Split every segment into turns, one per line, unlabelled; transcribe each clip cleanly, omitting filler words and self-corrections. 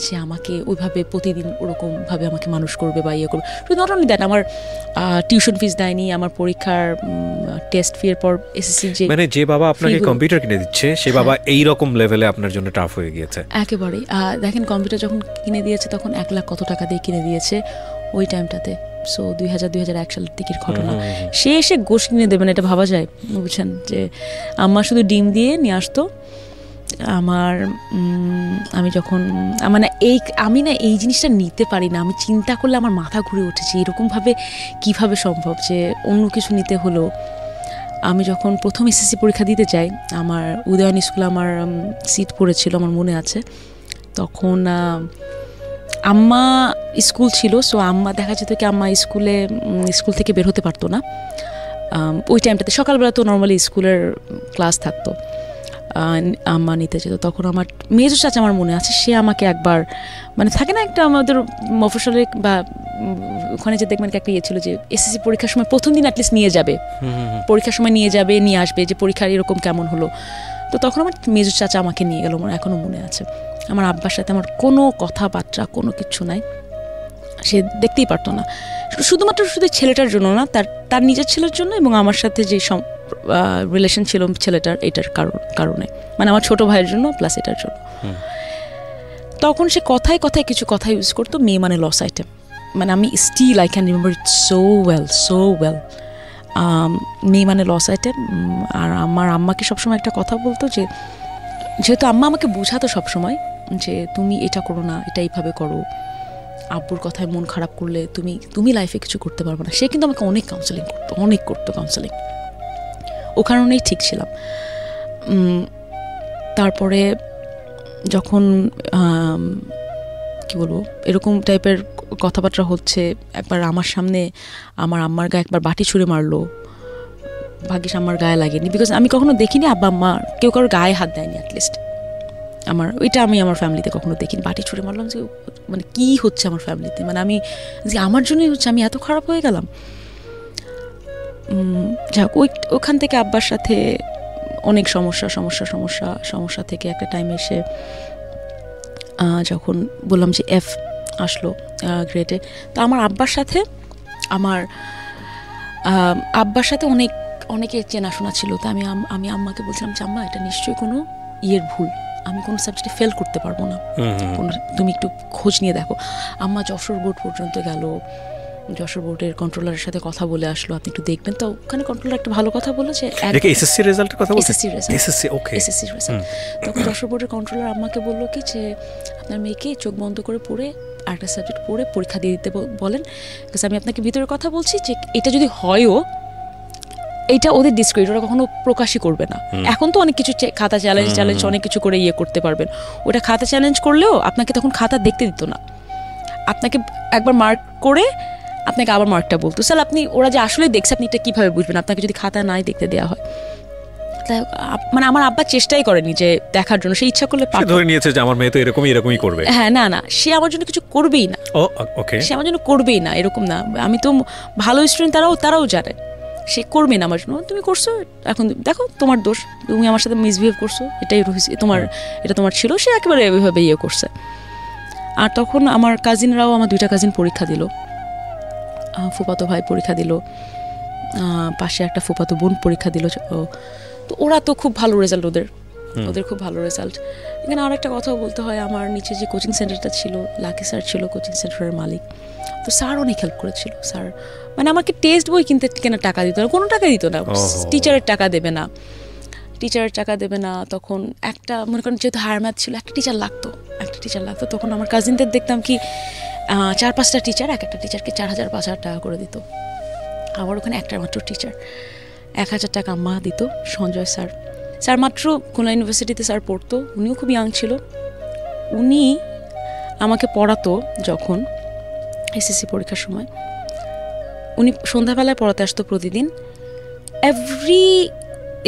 যে আমাকে ওইভাবে প্রতিদিন ওরকমভাবে আমাকে মানুষ করবে বা ইয়ে করবে। শুধু নট অনলি দ্যাট, আমার টিউশন ফিস দেয়নি, আমার পরীক্ষার টেস্ট ফি এর পর এসএসসি যে
মানে যে বাবা আপনাকে কম্পিউটার কিনে দিচ্ছে সে বাবা এই রকম লেভেলে আপনার জন্য টাফ হয়ে গিয়েছে
একেবারেই। দেখেন কম্পিউটার যখন কিনে দিয়েছে তখন 1 লাখ কত টাকা দিয়ে কিনে দিয়েছে ওই টাইমটাতে। সো 2001 সালের দিকের ঘটনা। সে এসে গোশ কিনে দেবেন এটা ভাবা যায়? বুঝছেন যে আম্মা শুধু ডিম দিয়ে নিয়ে আসতো। আমি যখন আমি না এই জিনিসটা নিতে পারি না, আমি চিন্তা করলে আমার মাথা ঘুরে উঠেছে এরকমভাবে কিভাবে সম্ভব যে অন্য কিছু নিতে হলো। আমি যখন প্রথম এসএসসি পরীক্ষা দিতে যাই, আমার উদয়ন স্কুলে আমার সিট পড়েছিল আমার মনে আছে। তখন আম্মা স্কুল ছিল, সো আম্মা দেখা যেত কি আম্মা স্কুল থেকে বের হতে পারতো না ওই টাইমটাতে। সকালবেলা তো নর্মালি স্কুলের ক্লাস থাকতো, আম্মা নিতে যেত। তখন আমার মেজো চাচা আমার মনে আছে, সে আমাকে একবার মানে থাকে না একটা আমাদের মফস্বলে বা ওখানে যে দেখবেন একটা ইয়ে ছিল যে এসএসসি পরীক্ষার সময় প্রথম দিন অ্যাটলিস্ট নিয়ে যাবে, পরীক্ষার সময় নিয়ে যাবে, নিয়ে আসবে যে পরীক্ষার এরকম কেমন হলো। তো তখন আমার মেজো চাচা আমাকে নিয়ে গেল, আমার এখনও মনে আছে। আমার আব্বার সাথে আমার কোনো কথাবার্তা কোনো কিছু নাই, সে দেখতেই পারতো না, শুধুমাত্র শুধু ছেলেটার জন্য না, তার নিজের ছেলের জন্য এবং আমার সাথে যে রিলেশন ছিল ছেলেটার এটার কারণে, মানে আমার ছোট ভাইয়ের জন্য প্লাস এটার জন্য। তখন সে কথায় কথায় কিছু কথা ইউজ করতো, মেয়ে মানে লস আইটেম। মানে আমি still I can remember it so well. মেয়ে মানে লস আইটেম। আর আমার আম্মাকে সবসময় একটা কথা বলতো যে যেহেতু আম্মা আমাকে বোঝাতো সবসময় যে তুমি এটা করো না, এটা এইভাবে করো, আব্বুর কথায় মন খারাপ করলে তুমি লাইফে কিছু করতে পারবে না। সে কিন্তু আমাকে অনেক কাউন্সেলিং করতো কাউন্সেলিং। ও কারণেই ঠিক ছিলাম। তারপরে যখন কি বলবো এরকম টাইপের কথাবার্তা হচ্ছে, একবার আমার সামনে আমার আম্মার গায়ে একবার বাটি ছুঁড়ে মারলো। ভাগ্যিস আমার গায়ে লাগেনি, বিকজ আমি কখনো দেখিনি আব্বা আম্মা কেউ কারোর গায়ে হাত দেয়নি অ্যাটলিস্ট। আমি আমার ফ্যামিলিতে কখনো দেখিনি। বাটি ছুঁড়ে মারলাম যে মানে কি হচ্ছে আমার ফ্যামিলিতে, মানে আমি যে আমার জন্যই হচ্ছে, আমি এত খারাপ হয়ে গেলাম। যাক ওখান থেকে আব্বার সাথে অনেক সমস্যা থেকে একটা টাইম এসে যখন বললাম যে F আসলো গ্রেডে, তো আমার আব্বার সাথে অনেকে চেনাশোনা ছিল। তো আমি আম্মাকে বলছিলাম যে আম্মা এটা নিশ্চয়ই কোনো ভুল, আমি কোনো সাবজেক্টে ফেল করতে পারবো না, তুমি একটু খোঁজ নিয়ে দেখো। আম্মা যশোর বোর্ড পর্যন্ত গেল, যশোর বোর্ডের কন্ট্রোলারের সাথে কথা বলে আসলো, আপনি একটু দেখবেন। তো ওখানে কন্ট্রোলার একটা ভালো কথা বললো যে
এসএসসি রেজাল্টের কথা বলছেন।
SSC result. তখন যশোর বোর্ডের কন্ট্রোলার আম্মাকে বললো কি যে আপনার মেয়েকে চোখ বন্ধ করে পড়ে আরেকটা সাবজেক্ট পড়ে পরীক্ষা দিয়ে দিতে বলেন, বিকজ আমি আপনাকে ভিতরের কথা বলছি যে এটা যদি হয়ও এইটা ওদের ডিসক্রেডিট, ওরা কখনো প্রকাশই করবে না। এখন তো অনেক কিছু খাতা চ্যালেঞ্জ অনেক কিছু করে করতে পারবেন। ওটা খাতা চ্যালেঞ্জ করলেও আপনাকে তখন খাতা দেখতে দিত না, আপনাকে একবার মার্ক করে আপনাকে আবার মার্কটা বলতো। স্যার ওরা যে আসলে দেখছে আপনি এটা কীভাবে বুঝবেন আপনাকে যদি খাতা নাই দেখতে দেওয়া হয়। মানে আমার আব্বা চেষ্টাই করেনি যে দেখার জন্য, সে ইচ্ছা করলে
ধরে নিয়েছে যে আমার মেয়ে তো এরকমই করবে।
হ্যাঁ, না সে আমার জন্য কিছু করবেই না, সে আমার জন্য করবেই না, এরকম না। আমি তো ভালো স্টুডেন্ট, তারাও জানে সে করবে না আমার জন্য। তুমি করছো, এখন দেখো তোমার দোষ, তুমি আমার সাথে মিসবিহেভ করছো, এটা তোমার ছিল। সে একেবারে এভাবে করছে। আর তখন আমার কাজিনরাও, আমার 2টা কাজিন পরীক্ষা দিল, ফুফাতো ভাই পরীক্ষা দিল, পাশে একটা ফুফাতো বোন পরীক্ষা দিল। তো ওরা তো খুব ভালো রেজাল্ট, ওদের খুব ভালো রেজাল্ট। এখানে আর একটা কথাও বলতে হয়, আমার নিচে যে কোচিং সেন্টারটা ছিল, লাকি স্যার ছিল কোচিং সেন্টারের মালিক। তো স্যার অনেক হেল্প করেছিল। স্যার মানে আমাকে টেক্সট বই কিনতে কেনার টাকা দিত না, কোনো টাকা দিত না, টিচারের টাকা দেবে না। তখন একটা মনে করেন যেহেতু হায়ার ম্যাথ ছিল, একটা টিচার লাগতো। তখন আমার কাজিনদের দেখতাম কি 4-5টা টিচার, একটা টিচারকে 4,000-5,000 টাকা করে দিত। আমার ওখানে একটা মাত্র টিচার 1,000 টাকা আম্মা দিত। সঞ্জয় স্যার মাত্র খুলনা ইউনিভার্সিটিতে স্যার পড়তো, উনিও খুব ইয়াং ছিল। উনি আমাকে পড়াতো যখন এসএসসি পরীক্ষার সময়। উনি সন্ধ্যাবেলায় পড়াতে আসতো প্রতিদিন। এভরি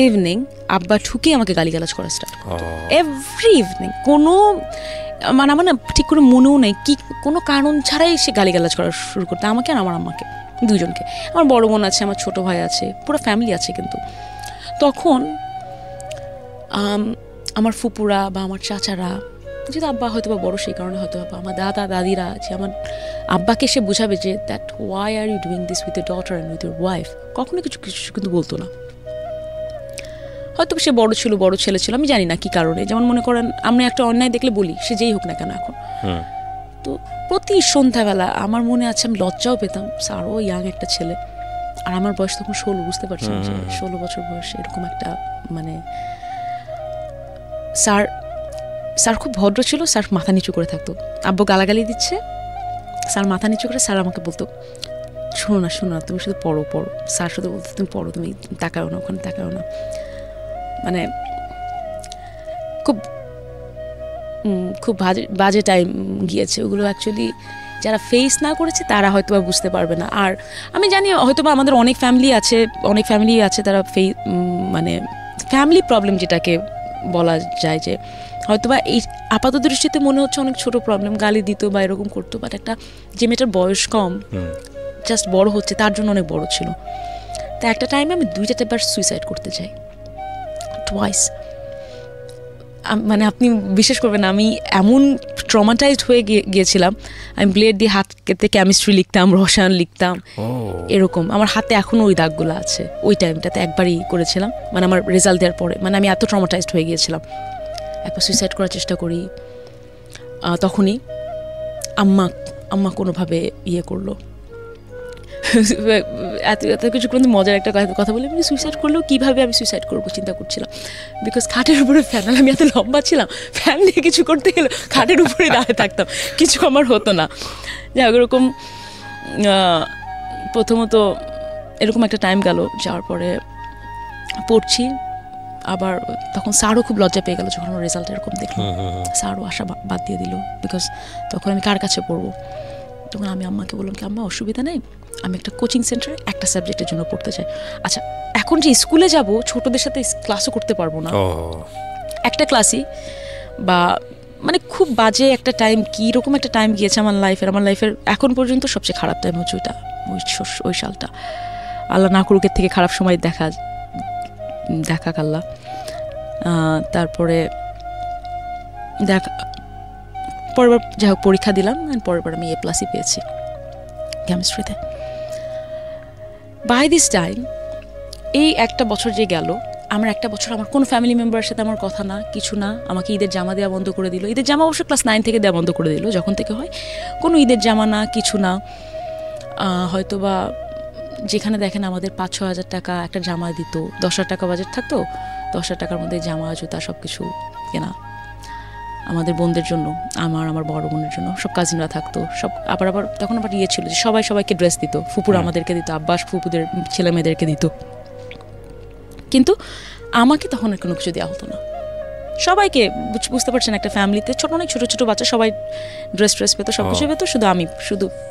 ইভিনিং আব্বা ঠুকে আমাকে গালিগালাজ করা স্টার্ট করতো, এভরি ইভিনিং। মানে আমার না ঠিক করে মনেও নেই কি কোনো কারণ ছাড়াই সে গালিগালাজ করা শুরু করতো আমাকে আর আমার আম্মাকে, দুজনকে। আমার বড় বোন আছে, আমার ছোট ভাই আছে, পুরো ফ্যামিলি আছে। কিন্তু তখন আমার ফুপুরা বা আমার চাচারা যেহেতু আব্বা হয়তো বা বড়, সেই কারণে হয়তো আমার দাদা দাদিরা যে আমার আব্বাকে সে বোঝাবে যে that why are you doing this with your daughter and with your wife, কখনো কিছু কিছু কিন্তু বলতো না। হয়তো সে বড় ছিল, বড় ছেলে ছিল, আমি জানি না কি কারণে। যেমন মনে করেন আমরা একটা অন্যায় দেখলে বলি, সে যেই হোক না কেন এখন। তো প্রতি সন্ধ্যাবেলা আমার মনে আছে আমি লজ্জাও পেতাম, আরও ইয়াং একটা ছেলে, আর আমার বয়স তখন 16, বুঝতে পারছেন যে 16 বছর বয়স, এরকম একটা মানে। স্যার খুব ভদ্র ছিল, স্যার মাথা নিচু করে থাকতো। আব্বু গালাগালি দিচ্ছে, স্যার মাথা নিচু করে, স্যার আমাকে বলতো শোনো না তুমি শুধু পড়ো। স্যার শুধু বলতো তুমি পড়ো, তুমি তাকাও না, ওখানে তাকাও না। মানে খুব বাজে টাইম গিয়েছে ওগুলো। অ্যাকচুয়ালি যারা ফেস না করেছে তারা হয়তো বা বুঝতে পারবে না। আর আমি জানি হয়তো বা আমাদের অনেক ফ্যামিলি আছে তারা মানে ফ্যামিলি প্রবলেম যেটাকে বলা যায়, যে হয়তো বা এই আপাত দৃষ্টিতে মনে হচ্ছে অনেক ছোট প্রবলেম, গালি দিত বা এরকম করতো, বাট একটা যে মেয়েটার বয়স কম, জাস্ট বড় হচ্ছে, তার জন্য অনেক বড় ছিল। তা একটা টাইমে আমি 2-4বার সুইসাইড করতে চাই, টুয়াইস। মানে আপনি বিশ্বাস করবেন, আমি এমন ট্রমাটাইজড হয়ে গিয়েছিলাম, আমি ব্লেড দিয়ে হাত কেটে কেমিস্ট্রি লিখতাম, রসায়ন লিখতাম, এরকম। আমার হাতে এখনও ওই দাগগুলো আছে। ওই টাইমটাতে একবারই করেছিলাম, মানে আমার রেজাল্ট দেওয়ার পরে, মানে আমি এত ট্রমাটাইজড হয়ে গিয়েছিলাম। একবার সুইসাইড করার চেষ্টা করি, তখনই আম্মা কোনোভাবে করলো। এত কিছু কোনো মজার একটা কথা বলে, আমি সুইসাইড করলেও কীভাবে আমি সুইসাইড করবো চিন্তা করছিলাম, বিকজ খাটের উপরে ফ্যান, আমি এত লম্বা ছিলাম, ফ্যান দিয়ে কিছু করতে গেলে খাটের উপরে দাঁড়িয়ে থাকতাম, কিছু আমার হতো না। যাই হোক, এরকম প্রথমত এরকম একটা টাইম গেল, যাওয়ার পরে পড়ছি। আবার তখন স্যারও খুব লজ্জা পেয়ে গেল যখন আমার রেজাল্ট এরকম দেখলো, স্যারও আশা বাদ দিয়ে দিল, বিকজ তখন আমি কার কাছে পড়বো। তখন আমি আম্মাকে বললাম কি, আম্মা অসুবিধা নেই, আমি একটা কোচিং সেন্টারে একটা সাবজেক্টের জন্য পড়তে চাই। আচ্ছা, এখন যে স্কুলে যাব, ছোটদের সাথে ক্লাসও করতে পারবো না, একটা ক্লাসই, বা মানে খুব বাজে একটা টাইম, কীরকম একটা টাইম গিয়েছে আমার লাইফের এখন পর্যন্ত সবচেয়ে খারাপ টাইম হচ্ছে ওই সালটা। আল্লাহ না করুক এর থেকে খারাপ সময় দেখা আল্লাহ। তারপরে পরের বার যাই হোক পরীক্ষা দিলাম, পরের বার আমি A+ পেয়েছি কেমিস্ট্রিতে। বাই দিস টাইম, এই একটা বছর যে গেল, আমার একটা বছর আমার কোনো ফ্যামিলি মেম্বারের সাথে আমার কথা না, কিছু না। আমাকে ঈদের জামা দেওয়া বন্ধ করে দিল। ঈদের জামা অবশ্য ক্লাস 9 থেকে দেওয়া বন্ধ করে দিল, যখন থেকে হয়। কোনো ঈদের জামা না, কিছু না। হয়তো বা যেখানে দেখেন আমাদের 5-6 হাজার টাকা একটা জামা দিত, 10,000 টাকা বাজেট থাকতো, 10,000 টাকার মধ্যে জামা জুতা সব কিছু কেনা আমাদের বোনদের জন্য, আমার বড় বোনের জন্য, সব কাজিনরা থাকতো, সব আবার তখন আবার ছিল যে সবাইকে ড্রেস দিত, ফুপুরা আমাদেরকে দিত, আব্বাস ফুপুদের ছেলে মেয়েদেরকে দিত, কিন্তু আমাকে তখন আর কোনো কিছু দেওয়া হতো না। সবাইকে বুঝতে পারছেন, একটা ফ্যামিলিতে অনেক ছোট ছোট বাচ্চা, সবাই ড্রেস পেত, সব কিছু পেত, শুধু আমি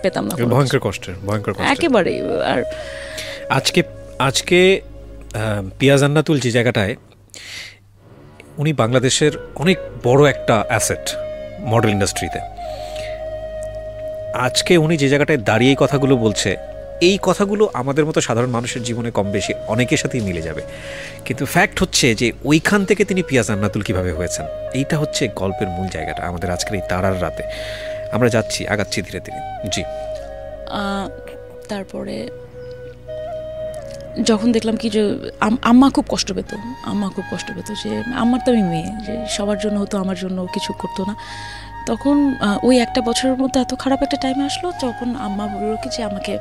পেতাম না।
ভয়ঙ্কর কষ্ট
একেবারে। আর
আজকে পিয়া জান্নাতুল যে জায়গাটায়, উনি বাংলাদেশের অনেক বড় একটা অ্যাসেট মডেল ইন্ডাস্ট্রিতে। আজকে উনি যে জায়গাটায় দাঁড়িয়ে এই কথাগুলো বলছে, এই কথাগুলো আমাদের মতো সাধারণ মানুষের জীবনে কম বেশি অনেকের সাথেই মিলে যাবে, কিন্তু ফ্যাক্ট হচ্ছে যে ওইখান থেকে তিনি পিয়া জান্নাতুল কীভাবে হয়েছেন, এইটা হচ্ছে গল্পের মূল জায়গাটা আমাদের আজকের এই তারার রাতে। আমরা আগাচ্ছি ধীরে ধীরে। জি।
তারপরে যখন দেখলাম কি যে আম্মা খুব কষ্ট পেত, যে আমার তো আমি মেয়ে, যে সবার জন্য হতো, আমার জন্য কিছু করতো না। তখন ওই একটা বছরের মধ্যে এত খারাপ একটা টাইম আসলো, তখন আম্মা বলল কি যে আমাকে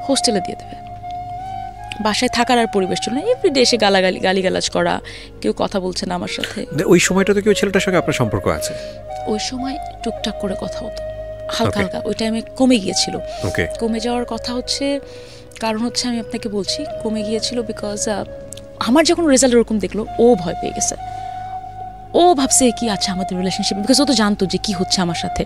হোস্টেলে দিয়ে দেবে, বাসায় থাকার আর পরিবেশ ছিল না। এভরিডে এসে গালিগালাজ করা, কেউ কথা বলছে না আমার সাথে।
ওই সময়টাতে কেউ ছেলেটার সঙ্গে আপনার সম্পর্ক আছে?
ওই সময় টুকটাক করে কথা হতো, হালকা। ওই টাইমে কমে গিয়েছিল। কমে যাওয়ার কথা হচ্ছে, কারণ হচ্ছে আমি আপনাকে বলছি, কমে গিয়েছিল বিকজ আমার যখন রেজাল্ট ওরকম দেখলো, ও ভয় পেয়ে গেছে। ও ভাবছে কি আচ্ছা আমাদের রিলেশনশিপ, বিকজ ও তো জানতো যে কি হচ্ছে আমার সাথে।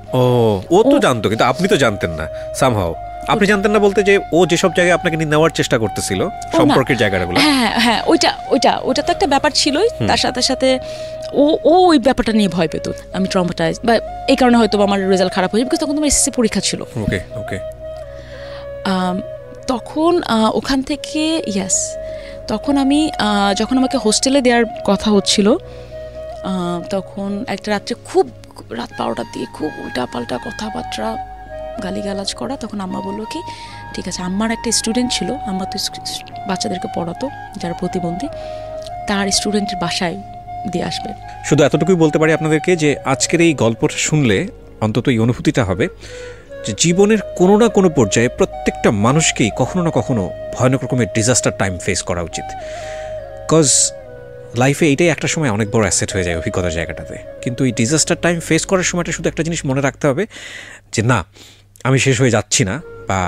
ও তো জানতো, কিন্তু আপনি তো জানতেন না। সামহাও আপনি জানতেন না বলতে, যে ও যেসব জায়গায় আপনাকে নেওয়ার চেষ্টা করতেছিল, সম্পর্কের জায়গাগুলো।
হ্যাঁ, ওইটা তো একটা ব্যাপার ছিলই। তার সাথে সাথে ও ওই ব্যাপারটা নিয়ে ভয় পেত, আমি ট্রমাটাইজ, বা এই কারণে হয়তো আমার রেজাল্ট খারাপ হয়েছে, বিকজ তখন তোমার SSC পরীক্ষা ছিল।
ওকে।
তখন ওখান থেকে তখন আমি যখন আমাকে হোস্টেলে দেওয়ার কথা হচ্ছিল, তখন একটা রাত্রে খুব রাত 12টার দিকে খুব উল্টাপাল্টা কথাবার্তা গালিগালাজ করা। তখন আম্মা বললো কি ঠিক আছে, আম্মার একটা স্টুডেন্ট ছিল, আম্মা তো বাচ্চাদেরকে পড়াতো যারা প্রতিবন্ধী, তার স্টুডেন্টের বাসায় দিয়ে আসবে।
শুধু এতটুকুই বলতে পারি আপনাদেরকে যে আজকের এই গল্পটা শুনলে অন্তত এই অনুভূতিটা হবে যে জীবনের কোনো না কোনো পর্যায়ে প্রত্যেকটা মানুষকেই কখনো না কখনো ভয়ানক রকমের ডিজাস্টার টাইম ফেস করা উচিত। কজ লাইফে এইটাই একটা সময় অনেক বড় অ্যাসেট হয়ে যায় অভিজ্ঞতার জায়গাটাতে। কিন্তু এই ডিজাস্টার টাইম ফেস করার সময়টা শুধু একটা জিনিস মনে রাখতে হবে যে না, আমি শেষ হয়ে যাচ্ছি না, বা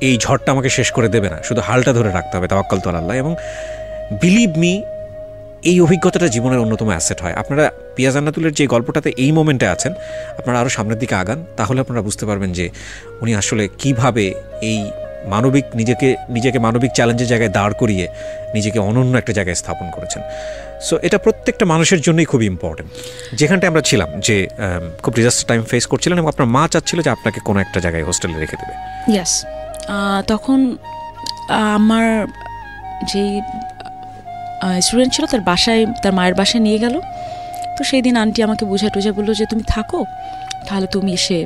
এই ঝড়টা আমাকে শেষ করে দেবে না, শুধু হালটা ধরে রাখতে হবে, তাওয়াক্কাল তো আল্লাহ। এবং বিলিভ মি, এই অভিজ্ঞতাটা জীবনের অন্যতম অ্যাসেট হয়। আপনারা পিয়া জান্নাতুলের যে গল্পটাতে এই মোমেন্টে আছেন, আপনারা আরও সামনের দিকে আগান, তাহলে আপনারা বুঝতে পারবেন যে উনি আসলে কিভাবে এই নিজেকে মানবিক চ্যালেঞ্জের জায়গায় দাঁড় করিয়ে নিজেকে অনন্য একটা জায়গায় স্থাপন করেছেন। সো এটা প্রত্যেকটা মানুষের জন্যই খুব ইম্পর্টেন্ট। যেখানটায় আমরা ছিলাম যে খুব ডিজাস্টার টাইম ফেস করছিলেন এবং আপনার মা চাচ্ছিল যে আপনাকে কোনো একটা জায়গায় হোস্টেলে রেখে দেবে।
ইয়েস, তখন আমার যেই স্টুডেন্ট ছিল তার বাসায়, তার মায়ের বাসায় নিয়ে গেল। তো সেই দিন আন্টি আমাকে বুঝায় টুঝে বললো যে তুমি থাকো, তাহলে তুমি এসে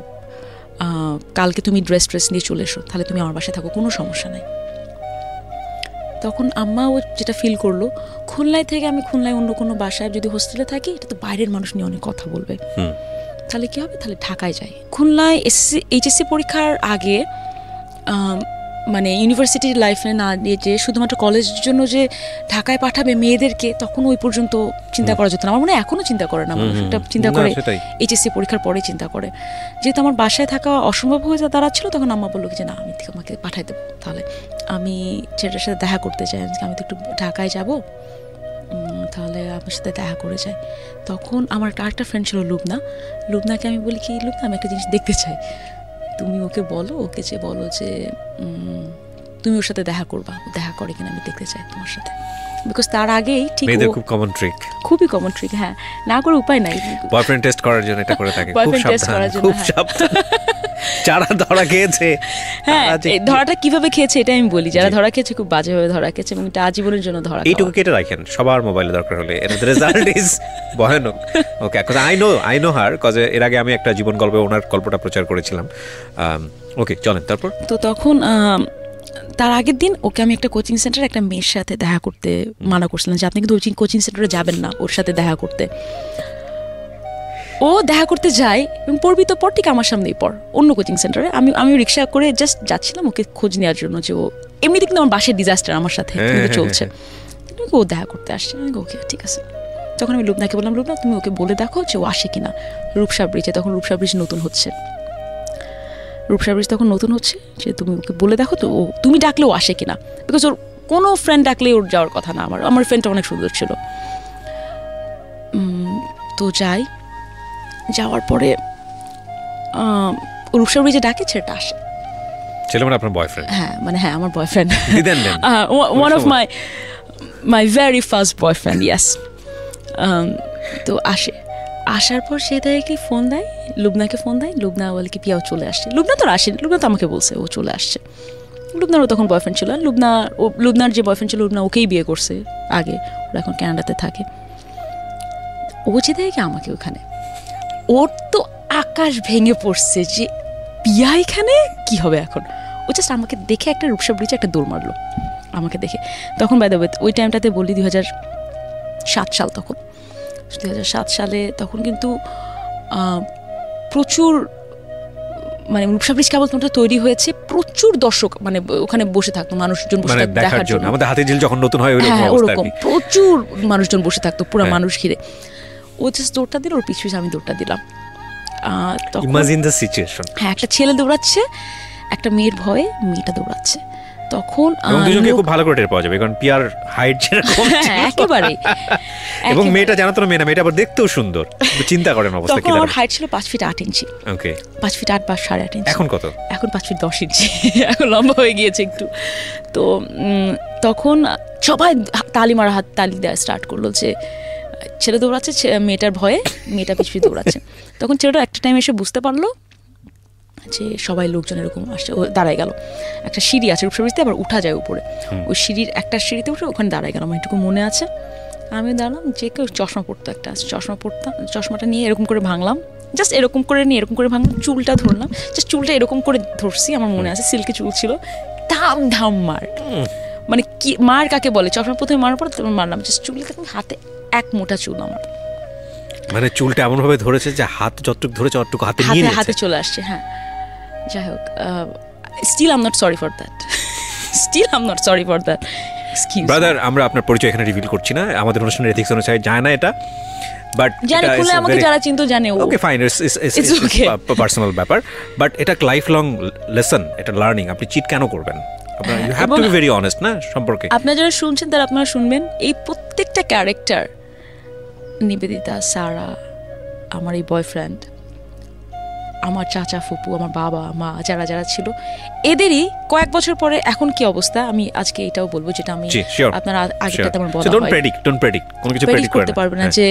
কালকে তুমি ড্রেস নিয়ে চলে এসো, তাহলে তুমি আমার বাসায় থাকো, কোনো সমস্যা নাই। তখন আম্মাও যেটা ফিল করলো, খুলনায় থেকে আমি খুলনায় অন্য কোনো বাসায় যদি হোস্টেলে থাকি, এটা তো বাইরের মানুষ নিয়ে অনেক কথা বলবে, তাহলে কী হবে, তাহলে ঢাকায় যাই। খুলনায় এইচএসসি পরীক্ষার আগে মানে ইউনিভার্সিটির লাইফে না দিয়ে যে শুধুমাত্র কলেজের জন্য যে ঢাকায় পাঠাবে মেয়েদেরকে, তখন ওই পর্যন্ত চিন্তা করা যেত না। আমার মনে হয় এখনও চিন্তা করে না, মানুষ একটা চিন্তা করে এইচএসসি পরীক্ষার পরে চিন্তা করে। যেহেতু আমার বাসায় থাকা অসম্ভব হয়ে দাঁড়াচ্ছিল, তখন আম্মা বললো যে না, আমি আমাকে পাঠাই দেবো, তাহলে আমি ছেলেটার সাথে দেখা করতে চাই, আমি তো একটু ঢাকায় যাব, তাহলে আমার সাথে দেখা করে যাই। তখন আমার আরেকটা ফ্রেন্ড ছিল লুবনাকে আমি বলি কি, লুবনা আমি একটা জিনিস দেখতে চাই, তুমি ওকে বলো, ওকে যে বলো যে তুমি ওর সাথে দেখা করবা, দেখা করে কিনা আমি দেখতে চাই তোমার সাথে। বিকজ তার আগেই ঠিক
খুব কমন ট্রিক,
খুবই কমন ট্রিক, হ্যাঁ, না করে উপায় নাই,
বয়ফ্রেন্ড টেস্ট করার জন্য এটা করে থাকে, খুব সাবধান। যারা ধরা খেয়েছে,
হ্যাঁ, ধরাটা কিভাবে খেয়েছে এটা আমি বলি, যারা ধরা খেয়েছে খুব বাজেভাবে ধরা খেয়েছে এবং এটা আজীবনের জন্য ধরা।
এইটুকু কেটে রাখেন সবার মোবাইলে, দরকার হলে। এর রেজাল্ট ইজ ভয়ানক। ওকে, আই নো হার, কজ এর আগে আমি একটা জীবন গল্পে ওনার গল্পটা প্রচার করেছিলাম। ওকে, চলেন তারপর।
তো তখন তার আগের দিন ওকে আমি একটা কোচিং সেন্টারে একটা মেয়ের সাথে দেখা করতে মানা করছিলাম যে আপনি কিন্তু কোচিং সেন্টারে যাবেন না ওর সাথে দেখা করতে। ও দেখা করতে যায় এবং পড়বি তো পর, ঠিক আমার সামনেই পড়, অন্য কোচিং সেন্টারে। আমি রিক্সা করে জাস্ট যাচ্ছিলাম ওকে খোঁজ নেওয়ার জন্য, যে ও এমনিতে কিন্তু আমার বাসায় ডিজাস্টার আমার সাথে চলছে, ও দেখা করতে আসছে। আমি ওকে ঠিক আছে। তখন আমি লুবনাকে বললাম, লুবনা তুমি ওকে বলে দেখো যে ও আসে কিনা রূপসা ব্রিজে। তখন রূপসা ব্রিজ নতুন হচ্ছে, যে তুমি ওকে বলে দেখো তো ও তুমি ডাকলে ও আসে কিনা, বিকজ ওর কোনো ফ্রেন্ড ডাকলে ওর যাওয়ার কথা না। আমার ফ্রেন্ডটা অনেক সুন্দর ছিল। তো যাওয়ার পরে রূপসা ব্রিজে ডাকে, ছেলেটা আসে।
ছেলে মানে আপনার বয়ফ্রেন্ড?
হ্যাঁ, মানে হ্যাঁ, আমার boyfriend, one of my very first boyfriend, yes. তো আসার পর সে দেখে ফোন দেয়, লুবনাকে ফোন দেয়। লুবনা বলে কি পিয়াও চলে আসছে। লুবনা তো আসেনি, লুবনা তো আমাকে বলছে ও চলে আসছে। লুবনারও তখন বয়ফ্রেন্ড ছিল। লুবনার যে বয়ফ্রেন্ড ছিল, লুবনা ওকেই বিয়ে করছে আগে, ওরা এখন কানাডাতে থাকে। ও যে দেখে আমাকে ওখানে, ওর তো আকাশ ভেঙে পড়ছে যে পিয়া এখানে কি হবে এখন। ও জাস্ট আমাকে দেখে একটা রূপসা ব্রিজে একটা দৌড় মারলো আমাকে দেখে। তখন বাই দ্য ওয়ে ওই টাইমটাতে বলি 2007 সাল। তখন 2007 সালে তখন কিন্তু প্রচুর মানে রূপসা ব্রিজ কেবল তৈরি হয়েছে, প্রচুর দর্শক মানে ওখানে বসে থাকতো, মানুষজন বসে থাকতো দেখার জন্য।
আমাদের হাতিঝিল যখন নতুন হয়
ওরকম প্রচুর মানুষজন বসে থাকতো, পুরো মানুষ ঘিরে। ও জাস্ট দৌড়টা দিল, ওর পিছু আমি দৌড়টা দিলাম।
Imagine the situation.
হ্যাঁ, একটা ছেলে দৌড়াচ্ছে, একটা মেয়ের ভয়ে মেয়েটা দৌড়াচ্ছে। তখন
দুজনকে খুব ভালো করে টের পাওয়া যাবে, কারণ পিয়ার হাইট যেরকম
একেবারে,
এবং মেয়েটা জানো তো মেয়েটা আবার দেখতেও সুন্দর। চিন্তা করেন অবস্থা কি।
ওর হাইট ছিল 5 ফিট 8 ইঞ্চি। ওকে, 5 ফিট 8 বা 8.5 ইঞ্চি।
এখন কত? এখন
5 ফিট 10 ইঞ্চি, এখন লম্বা হয়ে গিয়েছে একটু। তো তখন সবাই তালি দেওয়া স্টার্ট করলো যে ছেলে দৌড়াচ্ছে, মেয়েটার ভয়ে মেয়েটা পিছু দৌড়াচ্ছে। তখন ছেলেটা একটা টাইম এসে বুঝতে পারলো যে সবাই লোকজন এরকম আসছে। ও দাঁড়ায় গেল, একটা সিঁড়ি আছে রূপসা ব্রিজতে, আবার উঠা যায় উপরে, ওই সিঁড়ির একটা সিঁড়িতে উঠে ওখানে দাঁড়ায় গেল। আমার এটুকু মনে আছে। আমি দাঁড়ালাম, যে কেউ চশমা পরতো, একটা চশমা পরতাম, চশমাটা নিয়ে এরকম করে ভাঙলাম, জাস্ট এরকম করে নিয়ে এরকম করে ভাঙলাম, চুলটা ধরলাম, জাস্ট চুলটা এরকম করে ধরছি, আমার মনে আছে সিল্কি চুল ছিল, ধাম ধাম মার। মানে কি মার কাকে বলে, চশমা প্রথমে মারার পর তখন মারলাম, জাস্ট চুল হাতে এক মোটা চুল আমার,
মানে চুলটা এমন ভাবে ধরেছে যে হাত যতটুকু ধরেছে অতটুকু হাতে
হাতে চলে আসছে। হ্যাঁ, যাই হোক, still I am not sorry for that, still I am not sorry for that.
Brother, আমরা আপনার পরিচয় এখানে রিভিল করছি না, আমাদের অনুষ্ঠানের এথিক্স অনুসারে যায় না এটা, বাট
জানি খুলে আমাকে যারা চিনতো জানে,
ওকে ফাইন, ইটস পার্সোনাল ব্যাপার, বাট এটা লাইফ লং লেসন, এটা লার্নিং। আপনি চিট কেন করবেন? You have to be very honest না সম্পর্কে।
আপনারা যারা শুনছেন তারা আপনারা শুনবেন, এই প্রত্যেকটা ক্যারেক্টার, নিবেদিতা, সারা, আমার এই বয়ফ্রেন্ড, আমার চাচা, ফুপু, আমার বাবা মা, যারা যারা ছিল, এদেরই কয়েক বছর পরে এখন কি অবস্থা আমি আজকে এটাও বলবো, যেটা আমি আপনারা আগেটা তেমন বলা হয়।
ডোন্ট প্রেডিক্ট, কোনো কিছু প্রেডিক্ট করতে
পারবে না যে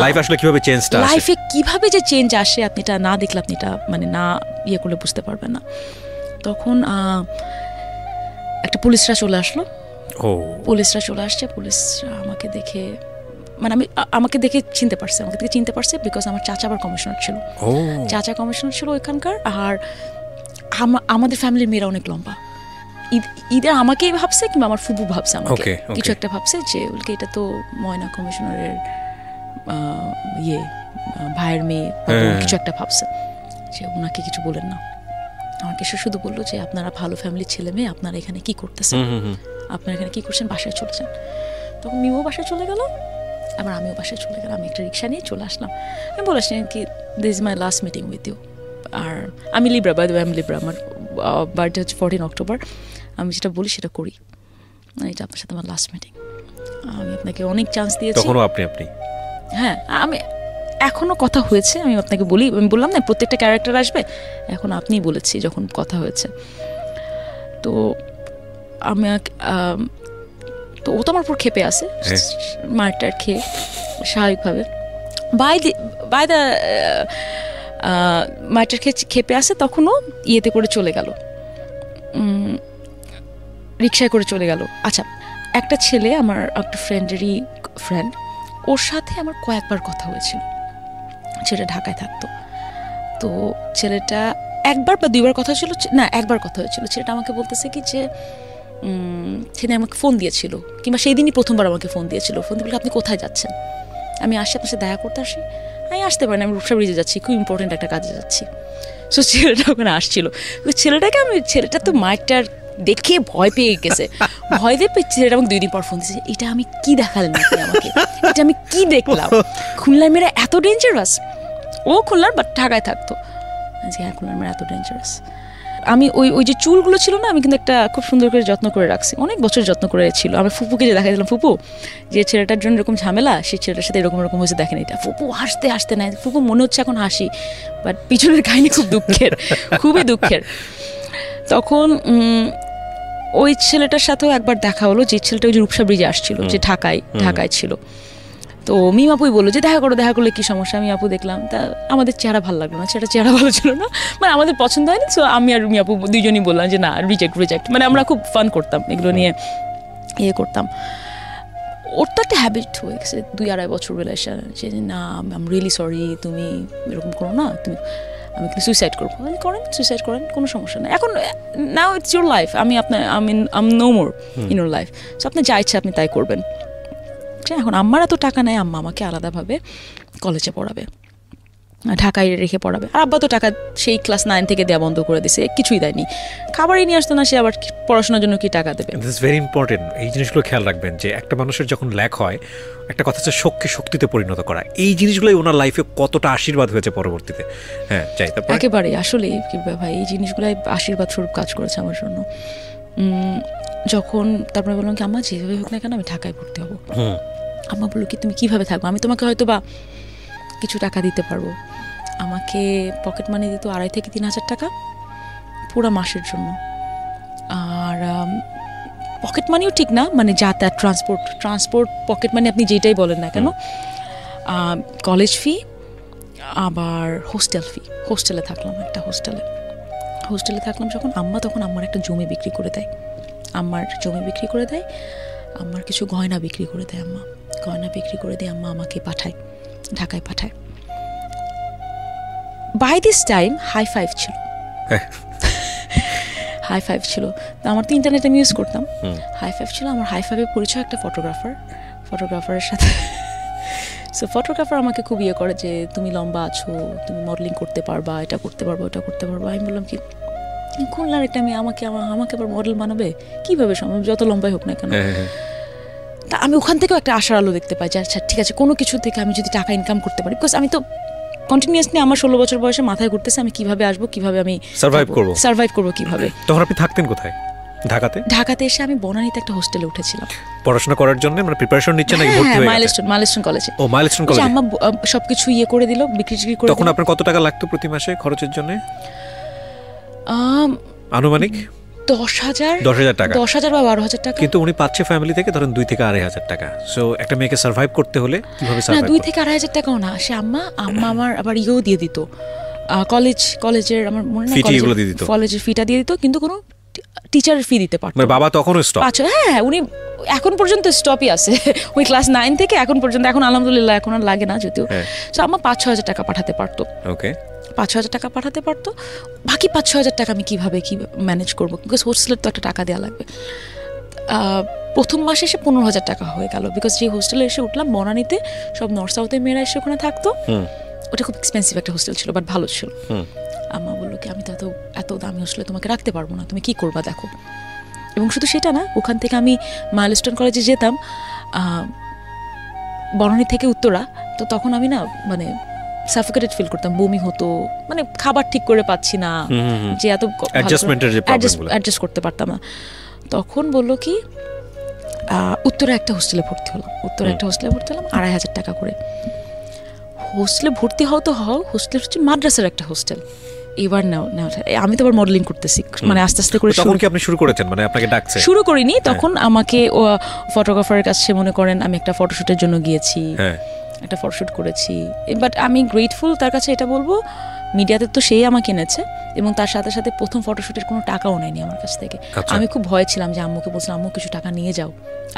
লাইফ আসলে কিভাবে চেঞ্জটা আসে,
লাইফে কিভাবে যে চেঞ্জ আসে, আপনি এটা না দেখলে আপনি এটা মানে না ইয়ে করলে বুঝতে পারবেন না। তখন একটা পুলিশরা চলে আসলো, পুলিশরা চলে আসছে, পুলিশরা আমাকে দেখে, মানে আমাকে দেখে চিনতে পারছে, বিকজ আমার চাচা আবার কমিশনার ছিল, চাচা কমিশনার ছিল ওইখানকার। আর আমাদের ফ্যামিলির মেয়েরা অনেক লম্বা, ঈদের আমাকেই ভাবছে কিংবা আমার ফুবু ভাবছে আমাকে, কিছু একটা ভাবছে যে এটা তো ময়না কমিশনারের ভাইয়ের মেয়ে, কিছু একটা ভাবছে, যে ওনাকে কিছু বলেন না। আমাকে সে শুধু বললো যে আপনারা ভালো ফ্যামিলির ছেলে মেয়ে, আপনারা এখানে কি করতেছেন, আপনারা এখানে কি করছেন, বাসায় চলে যান। তখন মিও বাসায় চলে গেল, আবার আমিও বাসায় চলে গেলাম, আমি একটা রিক্সা নিয়ে চলে আসলাম। আমি বলে আসলাম কি this is my last meeting with you. আর আমি লিব্রা, বাই দ্য ওয়ে আমি লিব্রা, আমার বার্থডে হচ্ছে 14 অক্টোবর, আমি যেটা বলি সেটা করি, এটা আপনার সাথে আমার লাস্ট মিটিং, আমি আপনাকে অনেক চান্স দিয়েছি।
তখনও আপনি
হ্যাঁ, আমি এখনও কথা হয়েছে, আমি আপনাকে বলি, আমি বললাম না প্রত্যেকটা ক্যারেক্টার আসবে, এখন আপনিই বলেছি যখন কথা হয়েছে। তো আমি তো ও তো আমার উপর খেপে আসে, মারটার খেয়ে স্বাভাবিকভাবে বাই দ্য মারটার খেপে আসে, তখনও ইয়েতে করে চলে গেল, রিক্সায় করে চলে গেল। আচ্ছা, একটা ছেলে, আমার একটা ফ্রেন্ডেরই ফ্রেন্ড, ওর সাথে আমার কয়েকবার কথা হয়েছিল, ছেলেটা ঢাকায় থাকতো। তো ছেলেটা একবার বা দুইবার কথা ছিল না, একবার কথা হয়েছিল, ছেলেটা আমাকে বলতেছে কি যে সেদিন আমাকে ফোন দিয়েছিল, কিংবা সেই দিনই প্রথমবার আমাকে ফোন দিয়েছিল, ফোন দিয়ে আপনি কোথায় যাচ্ছেন, আমি আসছি আপনার সাথে দেখা করতে আসি, আমি আসতে পারি না, আমি রূপসা ব্রিজে যাচ্ছি, খুব ইম্পর্টেন্ট একটা কাজে যাচ্ছি। সো ছেলেটা ওখানে আসছিল, ছেলেটা তো মাইকটার দেখে ভয় পেয়ে গেছে, ভয় দিয়ে ছেলেটা আমাকে 2 দিন পর ফোন দিয়েছে, এটা আমি কি দেখালেন আপনি আমাকে, এটা আমি কি দেখলাম, খুলনার মেয়েরা এত ডেঞ্জারাস। ও খুলনার বাট ঢাকায় থাকতো, হ্যাঁ খুলনার মেয়েরা এত ডেঞ্জারাস। আমি ওই যে চুলগুলো ছিল না, আমি কিন্তু একটা খুব সুন্দর করে যত্ন করে রাখছি, অনেক বছর যত্ন করে ছিল। আমি ফুপুকে যে দেখা দিলাম, ফুপু যে ছেলেটার জন্য এরকম ঝামেলা, সেই ছেলেটার সাথে এরকম হয়েছে, দেখেন এটা। ফুপু হাসতে নাই, ফুপু মনে হচ্ছে এখন হাসি, বাট পিছনের কাহিনী খুব দুঃখের, খুবই দুঃখের। তখন ওই ছেলেটার সাথেও একবার দেখা হলো, যে ছেলেটা ওই যে রূপসা ব্রিজে আসছিল, যে ঢাকায় ছিল। তো মিমাপুই বললো যে দেখা করলে কি সমস্যা। আমি আপু দেখলাম, তা আমাদের চেহারা ভালো লাগলো না, চেহারা ভালো ছিল না, মানে আমাদের পছন্দ হয়নি। সো আমি আর মিয়াপু দুইজনই বললাম যে না, রিজেক্ট, মানে আমরা খুব ফান করতাম এগুলো নিয়ে, ইয়ে করতাম। ওর তো একটা হ্যাবিট হয়ে গেছে 2-2.5 বছর রিলেশন, যে না আই এম রিয়েলি সরি, তুমি এরকম করো না, আমি কিন্তু সুইসাইড করবো, সুইসাইড করেন, কোনো সমস্যা নেই, এখন নাও ইটস ইউর লাইফ, আমি আপনার I am no more in your life, so আপনি যা ইচ্ছা আপনি তাই করবেন। এখন আম্মার এত টাকা নেই, আম্মা আমাকে আলাদাভাবে কলেজে পড়াবে, ঢাকায় রেখে পড়াবে। আর আব্বা তো টাকা সেই ক্লাস 9 থেকে দেওয়া বন্ধ করে দিছে, কিছুই দেয়নি, খাবারই নিয়ে আসতো না, সে আবার পড়াশোনার জন্য কি টাকা দেবে।
দিস ইজ ভেরি ইম্পর্টেন্ট, এই জিনিসগুলো খেয়াল রাখবেন, যে একটা মানুষের যখন ল্যাক হয়, একটা কথা হচ্ছে শোককে শক্তিতে পরিণত করা, এই জিনিসগুলোই ওনার লাইফে কতটা আশীর্বাদ হয়েছে পরবর্তীতে। হ্যাঁ চাই, তারপর
একেবারে আসলে ভাই এই জিনিসগুলাই আশীর্বাদ স্বরূপ কাজ করেছে আমার জন্য। যখন তারপরে বললাম কি আম্মা যেভাবে হোক না কেন আমি ঢাকায় ভর্তি হবো, আম্মা বললো কি তুমি কিভাবে থাকবো, আমি তোমাকে হয়তো বা কিছু টাকা দিতে পারবো। আমাকে পকেট মানি দিত 2,500 থেকে 3,000 টাকা পুরো মাসের জন্য। আর পকেট মানিও ঠিক না, মানে যাতায়াত, ট্রান্সপোর্ট পকেট মানি আপনি যেটাই বলেন না কেন, কলেজ ফি, আবার হোস্টেলে থাকলাম, একটা হোস্টেলে থাকলাম যখন আম্মা, তখন আম্মার একটা জমি বিক্রি করে দেয়, আম্মার কিছু গয়না বিক্রি করে দেয় আম্মা। গয়না বিক্রি করে দিয়ে আম্মা আমাকে পাঠায়, ঢাকায় পাঠায়। By this time high five ছিল, হাই ফাইভ ছিল। তো আমার তো ইন্টারনেট আমি ইউজ করতাম, হাই ফাইভ ছিল। আমার হাই ফাইভের পরিচয় একটা ফটোগ্রাফারের সাথে। সো ফটোগ্রাফার আমাকে খুব ইয়ে করে যে তুমি লম্বা আছো, তুমি মডেলিং করতে পারবা, এটা করতে পারবা, ওটা করতে পারবা। আমি বললাম কি খুলনার একটা মেয়ে আমাকে আবার মডেল বানাবে কীভাবে সম্ভব, যত লম্বাই হোক না কেন। তা আমি ওখান থেকেও একটা আশার আলো দেখতে পাই যে আচ্ছা ঠিক আছে, কোনো কিছু থেকে আমি যদি টাকা ইনকাম করতে পারি, বিকজ আমি তো কন্টিনিউয়াসলি আমার 16 বছর বয়সে মাথায় ঘুরতেছে আমি কিভাবে আসবো, কিভাবে আমি সার্ভাইভ করবো কিভাবে।
তখন আপনি থাকতেন কোথায়? ঢাকাতে
এসে আমি বনানীতে একটা হোস্টেলে উঠেছিলাম
পড়াশোনা করার জন্য, মানে প্রিপারেশন নিচ্ছেন নাকি ভর্তি হয়ে গেছেন?
মাইলস্টোন কলেজে।
ও মাইলস্টোন কলেজে।
আম্মা সবকিছু ইয়ে করে দিল, বিক্রি করে।
তখন আপনার কত টাকা লাগতো প্রতি মাসে খরচের জন্য? আনুমানিক 10,000 টাকা,
10,000 বা 12,000 টাকা।
কিন্তু উনি পাচ্ছে ফ্যামিলি থেকে ধরেন 2 থেকে 2,500 টাকা। সো একটা মেয়েকে সার্ভাইভ করতে হলে কিভাবে সার্ভাইভ?
না 2 থেকে 2,500 টাকাও না, সে আম্মা আমার আবার ইয়েও দিয়ে দিত, কলেজের আমার মনে নেই কলেজের ফিটা দিয়ে দিত, কিন্তু কোনো টিচারের ফি দিতে পারতো।
মানে বাবা তখনও স্টপ?
হ্যাঁ, উনি এখন পর্যন্ত স্টপই আছে, ওই ক্লাস 9 থেকে এখন পর্যন্ত। এখন আলহামদুলিল্লাহ এখন আর লাগে না যদিও। সো আম্মা 5-6 হাজার টাকা পাঠাতে পারতো।
ওকে,
5-6 হাজার টাকা পাঠাতে পারতো। বাকি 5-6 হাজার টাকা আমি কিভাবে ম্যানেজ করবো, বিকজ হোস্টেলের তো একটা টাকা দেওয়া লাগবে। প্রথম মাসে এসে 15,000 টাকা হয়ে গেল, বিকজ যে হোস্টেলে এসে উঠলাম বনানীতে, সব নর্থ সাউথের মেয়েরা এসে ওখানে থাকতো। ওটা খুব এক্সপেন্সিভ একটা হোস্টেল ছিল, বাট ভালো ছিল। আম্মা বললো কি আমি তো এত দামি হোস্টেলে তোমাকে রাখতে পারবো না, তুমি কি করবা দেখো। এবং শুধু সেটা না, ওখান থেকে আমি মাইলস্টোন কলেজে যেতাম বনানী থেকে উত্তরা। তো তখন আমি না মানে সাফোকেটেড ফিল করতাম, বমি হতো, মানে খাবার ঠিক করে পাচ্ছি না, যে এত অ্যাডজাস্ট করতে পারতাম না। তখন বললো কি উত্তরা একটা হোস্টেলে ভর্তি হলাম, 2,500 টাকা করে। হোস্টেলে ভর্তি হোস্টেল হচ্ছে মাদ্রাসার একটা হোস্টেল। এবার আমি তো আবার মডেলিং করতেছি, মানে আস্তে আস্তে করে।
তখন কি আপনি শুরু করেছেন, মানে আপনাকে ডাকছে?
শুরু করিনি, তখন আমাকে ফটোগ্রাফারের কাছে মনে করেন আমি একটা ফটোশুটের জন্য গিয়েছি, একটা ফটোশুট করেছি। বাট আমি গ্রেটফুল তার কাছে, এটা বলবো মিডিয়াতে তো সেই আমাকে এনেছে, এবং তার সাথে সাথে প্রথম ফটোশুটের কোনো টাকাও নেয়নি আমার কাছ থেকে। আমি খুব ভয় ছিলাম যে আম্মুকে বলছিলাম আম্মু কিছু টাকা নিয়ে যাও,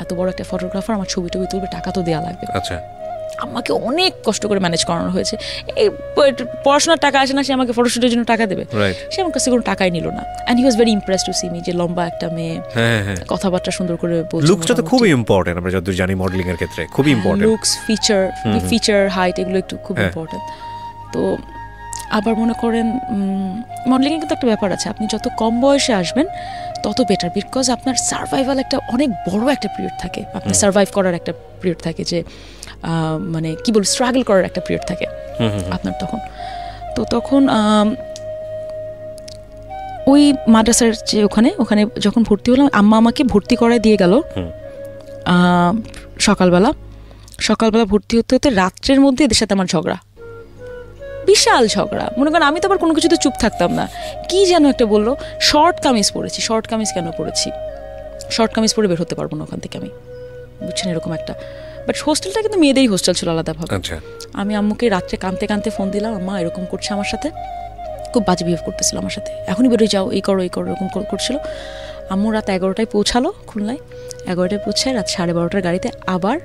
এত বড় একটা ফটোগ্রাফার, আমার ছবি টবি তুলবে, টাকা তো দেওয়া লাগবে।
আচ্ছা,
আমাকে অনেক কষ্ট করে ম্যানেজ করানো হয়েছে। এই পড়াশোনার টাকা আসে না, সে আমাকে ফটোশুটের জন্য টাকা দেবে, সে আমার কাছে কোনো টাকাই নিল না। And he was very impressed to see me, যে লম্বা একটা মেয়ে, কথাবার্তা সুন্দর করে বলছে।
লুকসটা তো খুবই ইম্পর্টেন্ট, আমরা যতদূর জানি মডেলিং এর ক্ষেত্রে খুবই ইম্পর্টেন্ট।
লুকস, ফিচার, হাইট, এগুলো একটু খুব ইম্পর্টেন্ট। তো আবার মনে করেন মডেলিংয়ে কিন্তু একটা ব্যাপার আছে, আপনি যত কম বয়সে আসবেন তত বেটার, বিকজ আপনার সার্ভাইভাল একটা অনেক বড় একটা পিরিয়ড থাকে, আপনার সার্ভাইভ করার একটা পিরিয়ড থাকে, যে মানে কি বলবো স্ট্রাগল করার একটা পিরিয়ড থাকে আপনার তখন। তো তখন ওই মাদ্রাসার যে ওখানে যখন ভর্তি হলাম, আম্মা আমাকে ভর্তি করায় দিয়ে গেল সকালবেলা ভর্তি হতে রাত্রের মধ্যে এদের সাথে আমার ঝগড়া, বিশাল ঝগড়া। মনে করেন আমি তো আবার কোনো কিছুতে চুপ থাকতাম না, কি যেন একটা বললো, শর্ট কামিজ পরেছি। শর্ট কামিজ কেন পরেছি? শর্ট কামিজ পরে বের হতে পারবো না ওখান থেকে আমি, বুঝছেন এরকম একটা। বাট হোস্টেলটা কিন্তু মেয়েদেরই হোস্টেল ছিল আলাদাভাবে। আমি আম্মুকে রাত্রে কাঁদতে ফোন দিলাম, আম্মা এরকম করছে আমার সাথে, খুব বাজে বিহেভ করতেছিল আমার সাথে, এখনই বেরোয় যাও, এই করো এরকম করছিল। আম্মু রাত 11টায় পৌঁছালো খুলনায়, 11টায় পৌঁছায় রাত 12:30 গাড়িতে আবার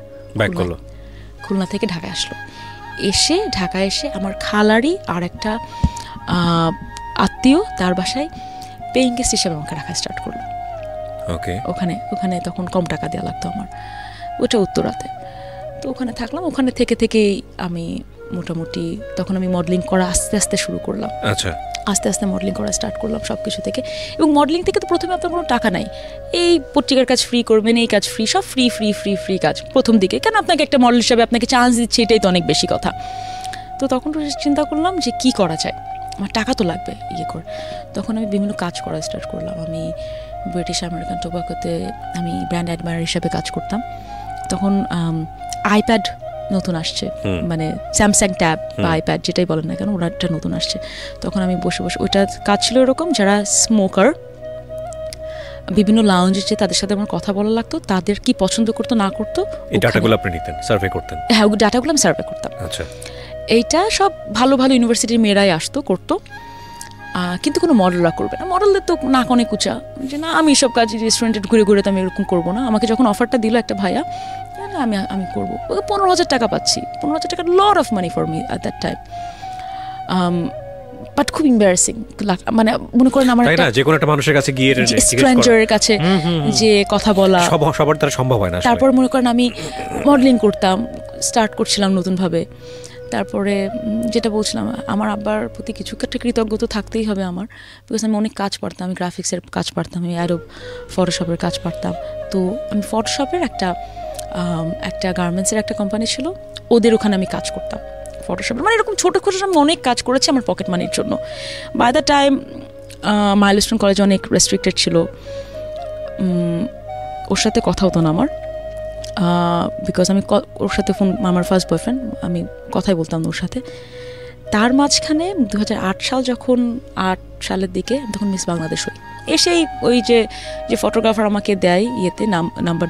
খুলনা থেকে ঢাকায় আসলো। ঢাকায় এসে আমার খালারই আর একটা আত্মীয়, তার বাসায় পেইং গেস্ট হিসেবে আমাকে রাখা স্টার্ট করলো। ওখানে তখন কম টাকা দেওয়া লাগতো আমার, ওটা উত্তরাতে। তো ওখানে থাকলাম, ওখানে থেকেই আমি মোটামুটি তখন আমি মডেলিং করা আস্তে আস্তে শুরু করলাম। আস্তে আস্তে মডেলিং করা স্টার্ট করলাম সব কিছু থেকে। এবং মডেলিং থেকে তো প্রথমে আপনার কোনো টাকা নাই, এই পত্রিকার কাজ ফ্রি করবেন, এই কাজ ফ্রি, সব ফ্রি কাজ প্রথম দিকে, কেন আপনাকে একটা মডেল হিসাবে আপনাকে চান্স দিচ্ছে, এটাই তো অনেক বেশি কথা। তো তখন চিন্তা করলাম যে কি করা যায়, আমার টাকা তো লাগবে করে। তখন আমি বিভিন্ন কাজ করা স্টার্ট করলাম। আমি ব্রিটিশ আমেরিকান টোবাকোতে আমি ব্র্যান্ড অ্যাডমায়ার হিসাবে কাজ করতাম। তখন আইপ্যাড নতুন আসছে, মানে স্যামসাং ট্যাব বা আইপ্যাড যেটাই বলেন না কেন, ওটা নতুন আসছে। তখন আমি বসে ওইটা কাজ ছিল এরকম, যারা স্মোকার বিভিন্ন লাউঞ্জে যে তাদের সাথে আমার কথা বলা লাগতো, তাদের কি পছন্দ করতো না করতো,
এই ডাটাগুলো আপনি নিতেন, সার্ভে করতেন?
হ্যাঁ, ওই ডাটাগুলো আমি সার্ভে করতাম।
আচ্ছা,
এইটা সব ভালো ইউনিভার্সিটির মেয়েরাই আসতো করতো, কিন্তু কোনো মডেলরা করবে না। মডেলদের তো নাক অনেক উঁচা, যে না আমি সব কাজ রেস্টুরেন্টে ঘুরে তো আমি এরকম করবো না। আমাকে যখন অফারটা দিল একটা ভাইয়া, আমি করবো। 15,000 টাকা পাচ্ছি, 15,000 টাকা lot of money for me at that time. But খুব ইম্বারেসিং, মানে মনে করেন আমার
যে কোনো একটা মানুষের কাছে গিয়ে
স্ট্রেঞ্জারের কাছে যে কথা বলা
সবার দ্বারা সম্ভব হয় না।
তারপর মনে করেন আমি মডেলিং করতাম, স্টার্ট করছিলাম নতুনভাবে। তারপরে যেটা বলছিলাম, আমার আব্বার প্রতি কিছু একটা কৃতজ্ঞতা থাকতেই হবে আমার, বিকজ আমি অনেক কাজ পারতাম, আমি গ্রাফিক্সের কাজ পারতাম, আমি অ্যাডোব ফটোশপের কাজ পারতাম। তো আমি ফটোশপের একটা গার্মেন্টসের একটা কোম্পানি ছিল, ওদের ওখানে আমি কাজ করতাম ফটোশপের, মানে এরকম ছোটো খোটো আমি অনেক কাজ করেছি আমার পকেট মানির জন্য। By the time Milestone College অনেক রেস্ট্রিক্টেড ছিল, ওর সাথে কথা হতো না আমার, বিকজ আমি ওর সাথে আমার ফার্স্ট বয়ফ্রেন্ড, আমি কথাই বলতাম না ওর সাথে। তার মাঝখানে 2008 সাল, যখন 8 সালের দিকে তখন মিস বাংলাদেশ হই, এসেই ওই যে ফটোগ্রাফার আমাকে দেয় ইয়েতে নাম্বার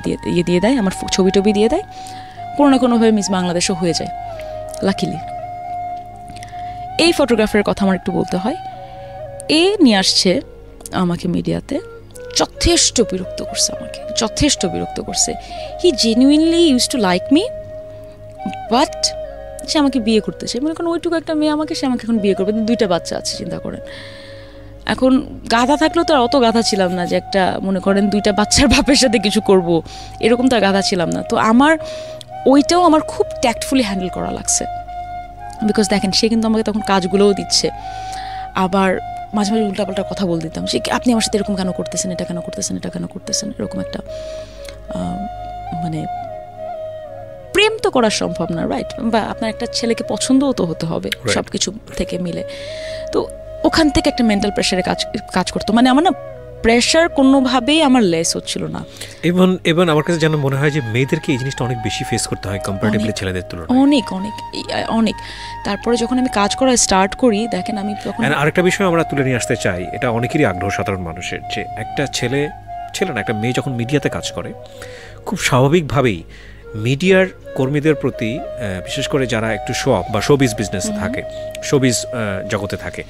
দিয়ে দেয়, আমার ছবি টবি দিয়ে দেয়, কোনো না কোনোভাবে মিস বাংলাদেশও হয়ে যায় লাকিলি। এই ফটোগ্রাফারের কথা আমার একটু বলতে হয়। নিয়ে আসছে আমাকে মিডিয়াতে, যথেষ্ট বিরক্ত করছে আমাকে, যথেষ্ট বিরক্ত করছে। He genuinely use to like me, but সে আমাকে বিয়ে করতে চায়। মনে করেন ওইটুকু একটা মেয়ে আমাকে, সে আমাকে এখন বিয়ে করবে, 2টা বাচ্চা আছে, চিন্তা করেন। এখন গাধা থাকলেও তো আর অত গাধা ছিলাম না যে একটা মনে করেন 2টা বাচ্চার বাপের সাথে কিছু করব, এরকম তো আর গাধা ছিলাম না। তো আমার ওইটাও আমার খুব ট্যাক্টফুলি হ্যান্ডেল করা লাগছে, বিকজ দেখেন সে কিন্তু আমাকে তখন কাজগুলোও দিচ্ছে, আবার মাঝে মাঝে উল্টাপাল্টা কথা বলে দিতাম, সে আপনি আমার সাথে এরকম কেন করতেছেন, এটা কেন করতেছেন, এটা কেন করতেছেন, এরকম একটা মানে প্রেম তো করা সম্ভব না, রাইট? বা আপনার একটা ছেলেকে পছন্দও তো হতে হবে সব কিছু থেকে মিলে। তো ওখান থেকে একটা মেন্টাল প্রেশারে কাজ করতো, মানে আমার না প্রেশার কোনোভাবেই আমার লেস হচ্ছিল না।
এবং আমার কাছে যেন মনে হয় যে মেয়েদেরকে এই জিনিসটা অনেক বেশি ফেস করতে হয় কম্পারেটিভলি ছেলেদের তুলনায়,
অনেক অনেক অনেক। তারপরে যখন আমি কাজ করা স্টার্ট করি, দেখেন আমি তখন
আরেকটা বিষয় আমরা তুলে নিয়ে আসতে চাই, এটা অনেকেরই আগ্রহ সাধারণ মানুষের, যে একটা ছেলে না একটা মেয়ে যখন মিডিয়াতে কাজ করে, খুব স্বাভাবিকভাবেই মিডিয়ার কর্মীদের প্রতি, বিশেষ করে যারা একটু শো অফ বা শোবিজ বিজনেসে থাকে, শোবিজ জগতে থাকে,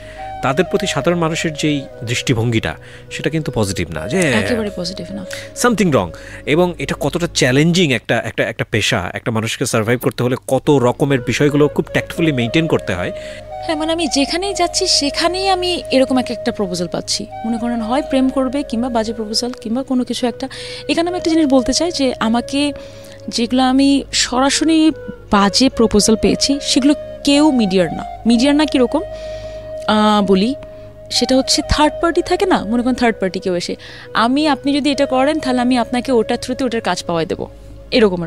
তাদের প্রতি সাধারণ মানুষের যেই দৃষ্টিভঙ্গিটা, সেটা কিন্তু পজিটিভ না, যে
একেবারে পজিটিভ না,
সামথিং রং। এবং এটা কতটা চ্যালেঞ্জিং একটা পেশা, একটা মানুষকে সার্ভাইভ করতে হলে কত রকমের বিষয়গুলো খুব ট্যাক্টফুলি মেনটেন করতে হয়।
হ্যাঁ, মানে আমি যেখানেই যাচ্ছি সেখানেই আমি এরকম একটা প্রপোজাল পাচ্ছি, মনে করেন হয় প্রেম করবে কিংবা বাজে প্রপোজাল কিংবা কোনো কিছু একটা। এখানে আমি একটা জিনিস বলতে চাই, যে আমাকে যেগুলো আমি সরাসরি বাজে প্রপোজাল পেয়েছি, সেগুলো কেউ মিডিয়ার না কীরকম বলি, সেটা হচ্ছে থার্ড পার্টি থাকে না, মনে করেন থার্ড পার্টি কেউ এসে আপনি যদি এটা করেন তাহলে আমি আপনাকে ওটার থ্রুতে ওটার কাজ পাওয়াই দেবো, এরকম